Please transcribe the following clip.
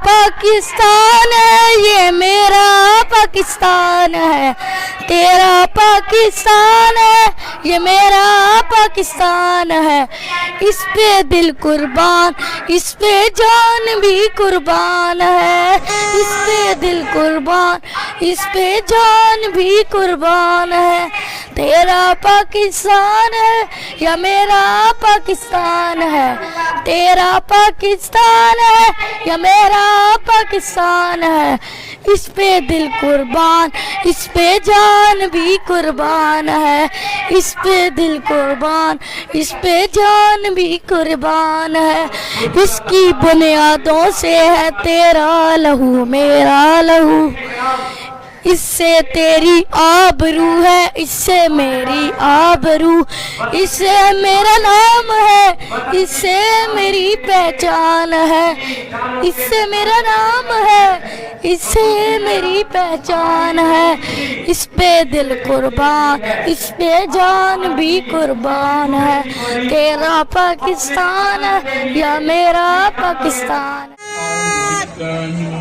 پاکستان ہے، یہ میرا پاکستان ہے، تیرا پاکستان ہے، یہ میرا پاکستان ہے، اس پہ دل قربان، اس پہ جان بھی قربان ہے، اس پہ دل قربان، اس پہ جان بھی قربان ہے، تیرا پاکستان ہے یا میرا پاکستان ہے، تیرا پاکستان ہے یا میرا پاکستان ہے، اس پہ دل قربان، اس پہ جان بھی قربان ہے، اس پہ دل قربان، اس پہ جان بھی قربان ہے، اس کی بنیادوں سے ہے تیرا لہو میرا لہو، اس سے تیری آبرو ہے، اس سے میری آبرو، اس سے میرا نام ہے، اس سے میری پہچان ہے، اس سے میرا نام ہے، اس سے میری پہچان ہے، اس پہ دل قربان، اس پہ جان بھی قربان ہے، تیرا پاکستان ہے یا میرا پاکستان ہے۔